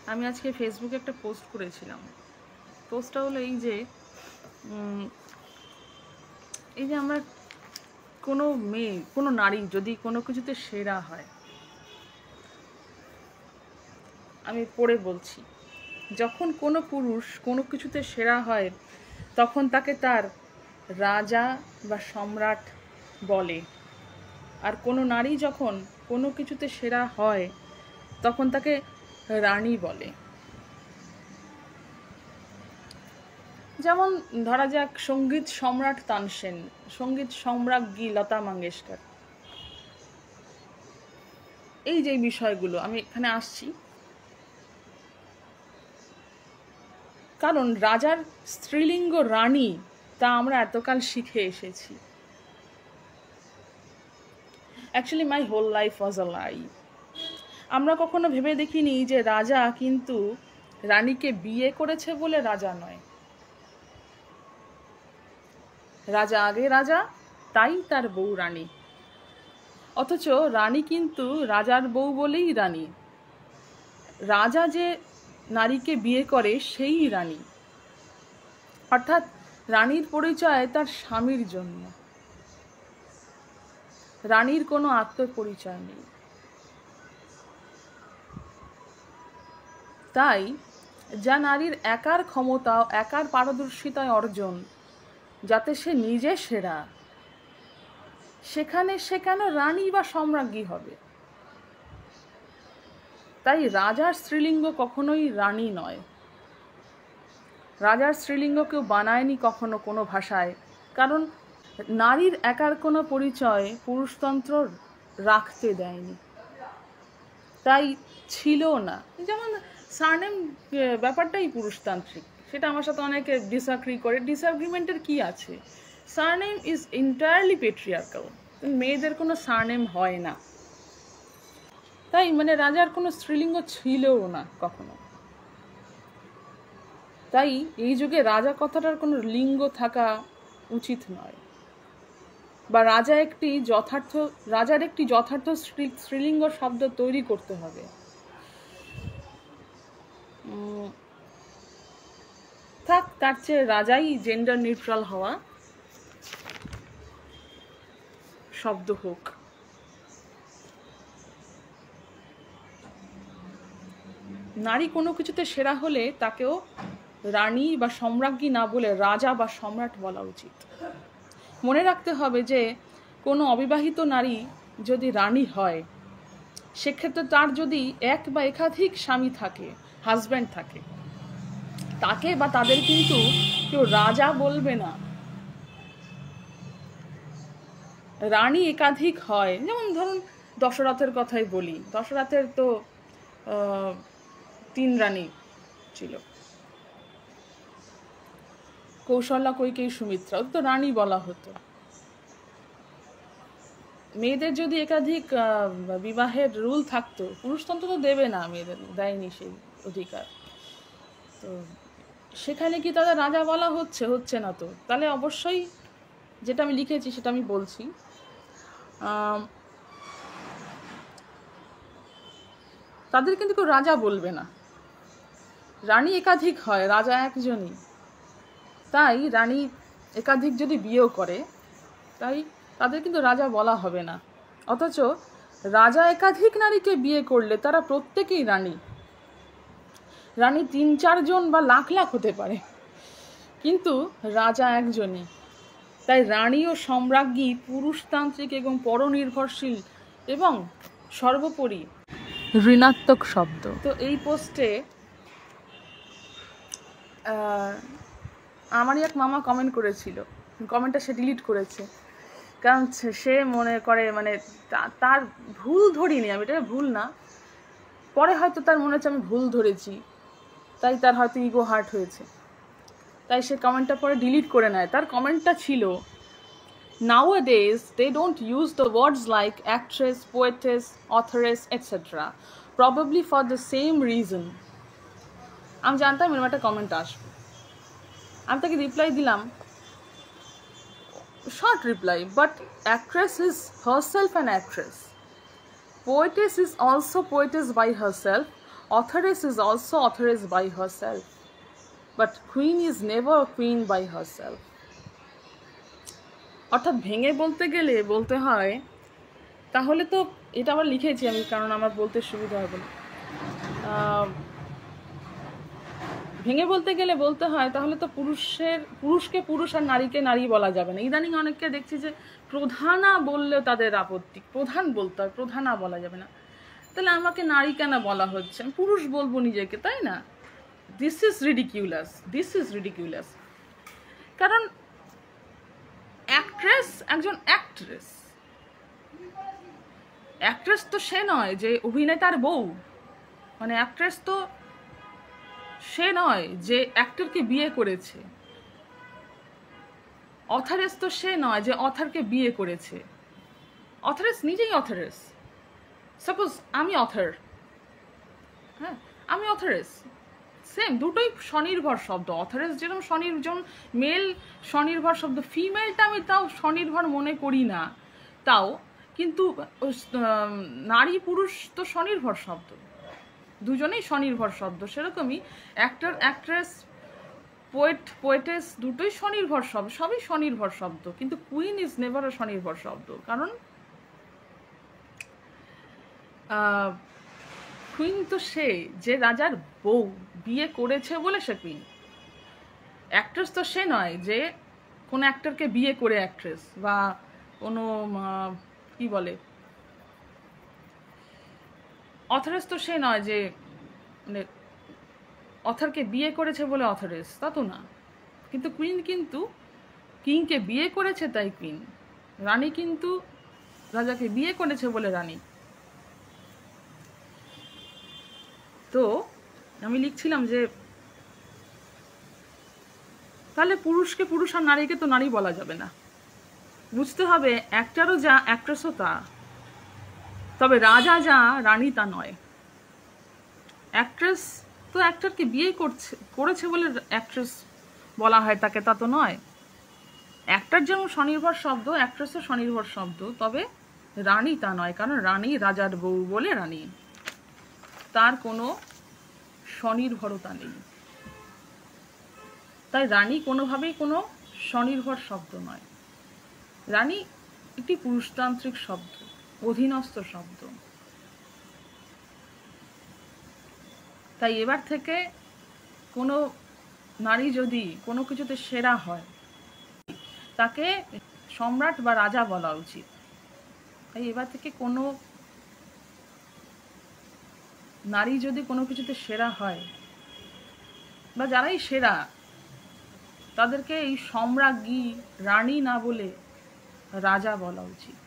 আমি আজকে ফেসবুকে একটা পোস্ট করেছিলাম। পোস্টটা হলো এই যে আমরা কোনো মেয়ে, কোনো নারী যদি কোনো কিছুতে সেরা হয়, আমি পড়ে বলছি, যখন কোনো পুরুষ কোনো কিছুতে সেরা হয় তখন তাকে তার রাজা বা সম্রাট বলে, আর কোনো নারী যখন কোনো কিছুতে সেরা হয় তখন তাকে রানী বলে। যেমন ধরা যাক সঙ্গীত সম্রাট তানসেন, সঙ্গীত সম্রাজ্ঞী লতা মঙ্গেশকর। এই যে বিষয়গুলো আমি এখানে আসছি, কারণ রাজার স্ত্রীলিঙ্গ রানী তা আমরা এতকাল শিখে এসেছি। Actually my whole life was a lie. আমরা কখনো ভেবে দেখিনি যে রাজা কিন্তু রানীকে বিয়ে করেছে বলে রাজা নয়। রাজা আগে রাজা, তাই তার বউ রানী। অথচ রানী কিন্তু রাজার বউ বলেই রানী। রাজা যে নারীকে বিয়ে করে সেই রানী, অর্থাৎ রানীর পরিচয় তার স্বামীর জন্য। রানীর কোনো আত্মপরিচয় নেই। তাই যা নারীর একার ক্ষমতা, একার পারদর্শিতায় অর্জন, যাতে সে নিজে সেরা, সেখানে সে কেন রানী বা সম্রাজ্ঞী হবে? তাই রাজার স্ত্রীলিঙ্গ কখনোই রানী নয়। রাজার স্ত্রীলিঙ্গ কেউ বানায়নি কখনো কোনো ভাষায়, কারণ নারীর একার কোনো পরিচয় পুরুষতন্ত্র রাখতে দেয়নি, তাই ছিল না। যেমন সারনেম ব্যাপারটাই পুরুষতান্ত্রিক, সেটা আমার সাথে অনেকে ডিসঅ্যাগ্রি করে। ডিসঅ্যাগ্রিমেন্টের কি আছে? সারনেম ইজ এন্টায়ারলি পেট্রিয়ার্কাল, মেয়েদের কোনো সারনেম হয় না। তাই রাজার কোনো স্ত্রীলিঙ্গ ছিলও না কখনো। তাই এই যুগে রাজা কথাটার কোনো লিঙ্গ থাকা উচিত নয়, বা রাজার একটি যথার্থ স্ত্রীলিঙ্গ শব্দ তৈরি করতে হবে। থাক, তার চেয়ে রাজাই জেন্ডার নিউট্রাল হওয়া শব্দ হোক। নারী কোনো কিছুতে সেরা হলে তাকেও রানী বা সম্রাজ্ঞী না বলে রাজা বা সম্রাট বলা উচিত। মনে রাখতে হবে যে কোনো অবিবাহিত নারী যদি রানী হয়, সেক্ষেত্রে তার যদি এক বা একাধিক স্বামী থাকে, হাজব্যান্ড থাকে, তাকে বা তাদের কিন্তু কেউ রাজা বলবে না। রানী একাধিক হয়, যেমন ধরুন দশরথের কথাই বলি। দশরথের তো 3 রানী ছিল, কৌশল্যা, কৈকেয়ী, সুমিত্রা, তো রানী বলা হতো। মেয়েদের যদি একাধিক বিবাহের রুল থাকতো, পুরুষতন্ত্র তো দেবে না, মেয়েদের দেয়নি সেই অধিকার, তো সেখানে কি তাদের রাজা বলা হচ্ছে না তো। তাহলে অবশ্যই যেটা আমি লিখেছি সেটা আমি বলছি, তাদের কিন্তু কেউ রাজা বলবে না। রানী একাধিক হয়, রাজা একজনই। তাই রানী একাধিক যদি বিয়েও করে, তাই তাদের কিন্তু রাজা বলা হবে না। অথচ রাজা একাধিক নারীকে বিয়ে করলে তারা প্রত্যেকেই রানী। রানী 3-4 জন বা লাখ লাখ হতে পারে, কিন্তু রাজা একজনই। তাই রানী ও সম্রাজ্ঞী পুরুষতান্ত্রিক এবং পরনির্ভরশীল এবং সর্বোপরি ঋণাত্মক শব্দ। তো এই পোস্টে আমারই এক মামা কমেন্ট করেছিল, কমেন্টটা সে ডিলিট করেছে, কারণ সে মনে করে তার ভুল ধরিনি আমি, এটা ভুল না, পরে হয়তো তার মনে হচ্ছে আমি ভুল ধরেছি, তাই তার হয়তো ইগো হার্ট হয়েছে, তাই সে কমেন্টটা পরে ডিলিট করে নেয়। তার কমেন্টটা ছিল, nowadays they don't use the words like actress, poetess, authoress, etc. probably for the same reason. আমি জানতাম এরকম একটা কমেন্ট আসবে। আমি তাকে রিপ্লাই দিলাম, short reply, but actress is herself an actress. Poetess is also poetess by herself. authoress is also authoress by herself, but queen is never a queen by herself. অর্থাৎ ভেঙে বলতে গেলে বলতে হয়, তাহলে তো এটা আবার লিখেছি আমি কারণ আমার বলতে সুবিধা হবে না। ভেঙে বলতে গেলে বলতে হয় তাহলে তো পুরুষকে পুরুষ আর নারীকে নারী বলা যাবে না। ইদানিং অনেককে দেখছি যে প্রধানা বললেও তাদের আপত্তি, প্রধান বলতে হয়, প্রধানা বলা যাবে না। তাহলে আমাকে নারী কেন বলা হচ্ছে, আমি পুরুষ বলবো নিজেকে, তাই না? This is ridiculous. কারণ অ্যাক্ট্রেস একজন অ্যাক্ট্রেস তো সে নয় যে অভিনেতার বউ, মানে অ্যাক্ট্রেস তো সে নয় যে অ্যাক্টরকে বিয়ে করেছে। অথারেস তো সে নয় যে অথারকে বিয়ে করেছে। অথারেস নিজেই অথারেস। সাপোজ আমি অথার, হ্যাঁ আমি অথারেস, সেম, দুটোই স্বনির্ভর শব্দ। অথারেস যেরকম যেমন মেল স্বনির্ভর শব্দ, ফিমেলটা আমি তাও স্বনির্ভর মনে করি না, তাও কিন্তু নারী পুরুষ তো স্বনির্ভর শব্দ, দুজনেই স্বনির্ভর শব্দ। সেরকমই অ্যাক্টর অ্যাক্ট্রেস পোয়েটেস দুটোই স্বনির্ভর শব্দ, সবই স্বনির্ভর শব্দ। কিন্তু কুইন ইজ নেভার আ স্বনির্ভর শব্দ, কারণ কুইন তো সে যে রাজার বউ, বিয়ে করেছে বলে সে কুইন। অ্যাক্ট্রেস তো সে নয় যে কোনো অ্যাক্টরকে বিয়ে করে অ্যাক্ট্রেস, বা কোনো কি বলে, অথরেস তো সে নয় যে মানে অথরকে বিয়ে করেছে বলে অথরেস, তা তো না। কিন্তু কুইন কিন্তু কিংকে বিয়ে করেছে তাই কুইন, রানী কিন্তু রাজাকে বিয়ে করেছে বলে রানী। তো আমি লিখছিলাম যে তাহলে পুরুষকে পুরুষ আর নারীকে তো নারী বলা যাবে না। বুঝতে হবে অ্যাক্টরও যা অ্যাক্ট্রেসও তা, তবে রাজা যা রানী তা নয়। অ্যাক্ট্রেস তো অ্যাক্টরকে বিয়ে করেছে বলে অ্যাক্ট্রেস বলা হয় তাকে, তা তো নয়। অ্যাক্টর যেমন স্বনির্ভর শব্দ, অ্যাক্ট্রেসও স্বনির্ভর শব্দ, তবে রানী তা নয়, কারণ রানী রাজার বউ বলে রানী, তার কোনো স্বনির্ভরতা নেই। তাই রানী কোনোভাবেই কোনো স্বনির্ভর শব্দ নয়। রানী একটি পুরুষতান্ত্রিক শব্দ, অধীনস্থ শব্দ। তাই এবার থেকে কোনো নারী যদি কোনো কিছুতে সেরা হয় তাকে সম্রাট বা রাজা বলা উচিত। তাই এবার থেকে কোনো নারী যদি কোনো কিছুতে সেরা হয়, বা যারাই সেরা, তাদেরকে এই সম্রাজ্ঞী রানী না বলে রাজা বলা উচিত,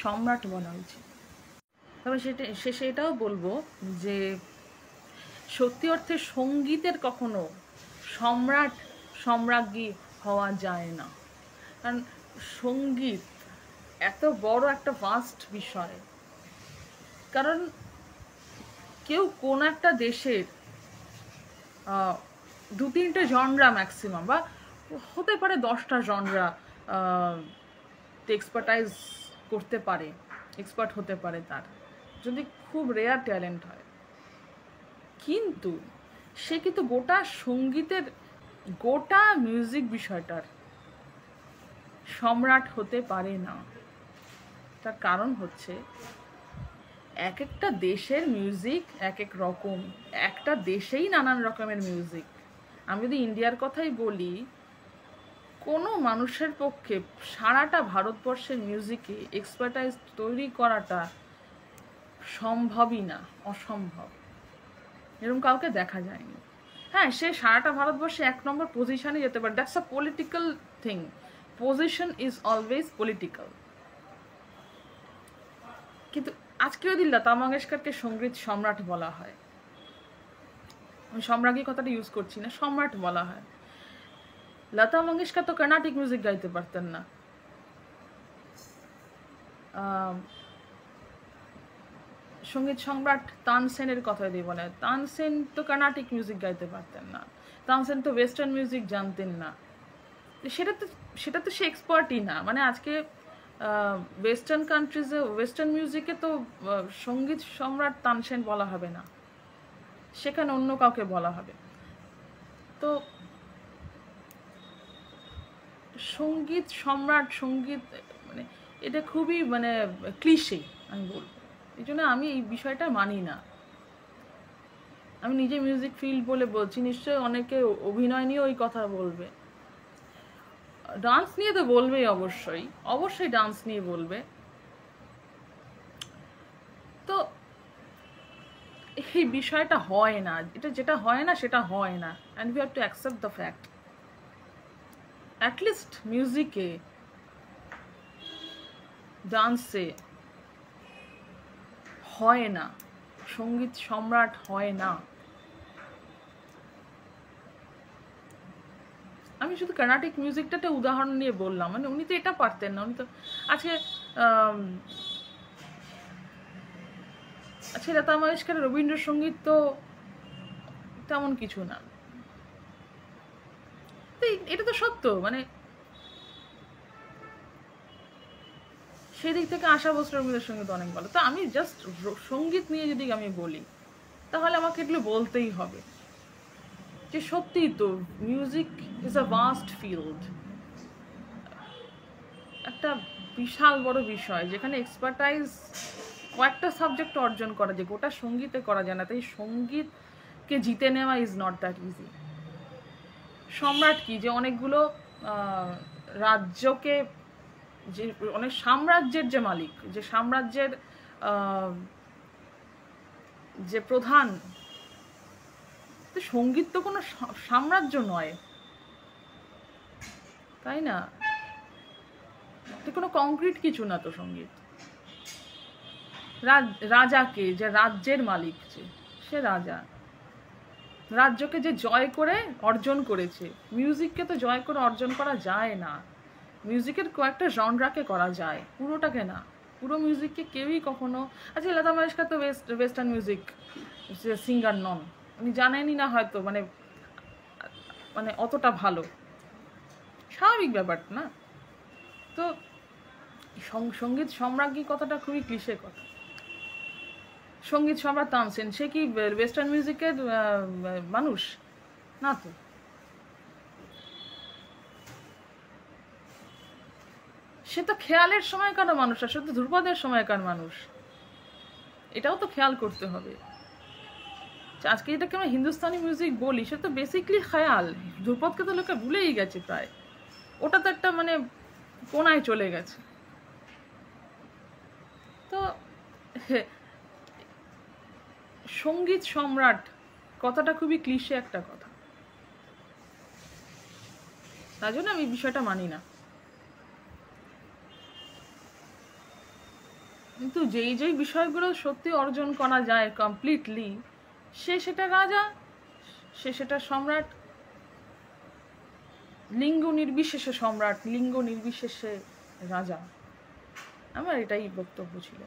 সম্রাট বলা উচিত। তবে সেটাও বলবো যে সত্যি অর্থে সঙ্গীতের কখনো সম্রাট সম্রাজ্ঞী হওয়া যায় না, কারণ সঙ্গীত এত বড় একটা ভাস্ট বিষয়। কারণ কেউ কোন একটা দেশের 2-3টে জনরা ম্যাক্সিমাম, বা হতে পারে 10টা জনরা এক্সপার্টাইজ করতে পারে, এক্সপার্ট হতে পারে তার, যদি খুব রেয়ার ট্যালেন্ট হয়। কিন্তু সে কিন্তু গোটা সঙ্গীতের, গোটা মিউজিক বিষয়টার সম্রাট হতে পারে না। তার কারণ হচ্ছে এক একটা দেশের মিউজিক এক এক রকম, একটা দেশেই নানান রকমের মিউজিক। আমি যদি ইন্ডিয়ার কথাই বলি, কোনো মানুষের পক্ষে সারাটা ভারতবর্ষের মিউজিকে এক্সপার্টাইজ তৈরি করাটা সম্ভবই না, অসম্ভব। এরকম কাউকে দেখা যায়নি। হ্যাঁ, সে সারাটা ভারতবর্ষে 1 নম্বর পজিশনে যেতে পারে, that's a political thing, position is always political. কিন্তু আজকে যদি লতা মঙ্গেশকরকে সঙ্গীত সম্রাট বলা হয়, আমি সম্রাজ্ঞী কথাটা ইউজ করছি না, সম্রাট বলা হয়। লতা মঙ্গেশকর তো কর্ণাটিক মিউজিক গাইতে পারতেন না, সঙ্গীত সম্রাট তানসেনের কথা দিয়ে বলে, তানসেন তো কর্ণাটিক মিউজিক গাইতে পারতেন না, তানসেন তো ওয়েস্টার্ন মিউজিক জানতেন না। সেটা তো সে এক্সপার্টই না। মানে আজকে ওয়েস্টার্ন কান্ট্রিজে ওয়েস্টার্ন মিউজিকে তো সঙ্গীত সম্রাট তানসেন বলা হবে না, সেখানে অন্য কাউকে বলা হবে। তো সঙ্গীত সম্রাট, সঙ্গীত মানে এটা খুবই মানে ক্লিশে আমি বলবো। এই জন্য আমি এই বিষয়টা মানি না। আমি নিজে মিউজিক ফিল্ড বলে বলছি, নিশ্চয়ই অনেকে অভিনয় নিয়ে ওই কথা বলবে, ডান্স নিয়ে তো বলবেই, অবশ্যই অবশ্যই ডান্স নিয়ে বলবে। তো এই বিষয়টা হয় না, এটা যেটা হয় না সেটা হয় না, and we have to accept the fact. At least মিউজিকে, ডান্সে হয় না, সঙ্গীত সম্রাট হয় না। আমি শুধু কর্ণাটিক মিউজিকটাতে উদাহরণ নিয়ে বললাম, মানে উনি তো এটা পারতেন না, উনি তো আজকে আচ্ছা লতা মঙ্গেশকর রবীন্দ্রসঙ্গীত তো তেমন কিছু না। তো এটা তো সত্য, মানে সেদিক থেকে আশা ভোসলে রবীন্দ্রসঙ্গীত অনেক ভালো। তো আমি জাস্ট সঙ্গীত নিয়ে যদি আমি বলি, তাহলে আমাকে এগুলো বলতেই হবে যে সত্যিই তো music is a vast field, একটা বিশাল বড় বিষয় যেখানে এক্সপার্টাইজ কয়েকটা সাবজেক্ট অর্জন করা যায়, গোটা সঙ্গীতে করা যায় না। তাই সঙ্গীতকে জিতে নেওয়া ইজ নট দ্যাট ইজি। সম্রাট কি, যে অনেকগুলো রাজ্যকে, যে অনেক সাম্রাজ্যের যে মালিক, যে সাম্রাজ্যের যে প্রধান, তো সঙ্গীত তো কোনো সাম্রাজ্য নয়, তাই না? এটা কোনো কংক্রিট কিছু না তো সঙ্গীত। রাজাকে, যে রাজ্যের মালিক, সে রাজা, রাজ্যকে যে জয় করে অর্জন করেছে। মিউজিককে তো জয় করে অর্জন করা যায় না। মিউজিকের কয়েকটা জনরাকে করা যায়, পুরোটাকে না। পুরো মিউজিককে কেউই কখনো, আচ্ছা লতা মঙ্গেশকর তো ওয়েস্টার্ন মিউজিক সিঙ্গার নন, উনি জানেনই না হয়তো, মানে মানে অতটা ভালো, স্বাভাবিক ব্যাপার না। তো সঙ্গীত সম্রাজ্ঞী কথাটা খুবই ক্লিশে কথা। সঙ্গীত সম্রাট তানসেন, সে কি ওয়েস্টার্ন মিউজিকের মানুষ না তো? সে তো খেয়ালের সময়কার মানুষ, আর সে তো ধ্রুপদের সময়কার মানুষ, এটাও তো খেয়াল করতে হবে। আজকে যেটাকে আমরা হিন্দুস্তানি মিউজিক বলি, সে তো বেসিকলি খেয়াল। ধ্রুপদকে তো লোকে ভুলেই গেছে প্রায়, ওটা তো একটা মানে কোনায় চলে গেছে। তো সঙ্গীত সম্রাট কথাটা খুবই ক্লিশে একটা কথা, তাই জন্য আমি বিষয়টা মানি না। কিন্তু যেই যেই বিষয়গুলো সত্যি অর্জন করা যায় কমপ্লিটলি, সে সেটা রাজা, সে সেটা সম্রাট, লিঙ্গ নির্বিশেষে সম্রাট, লিঙ্গ নির্বিশেষে রাজা। আমার এটাই বক্তব্য ছিল।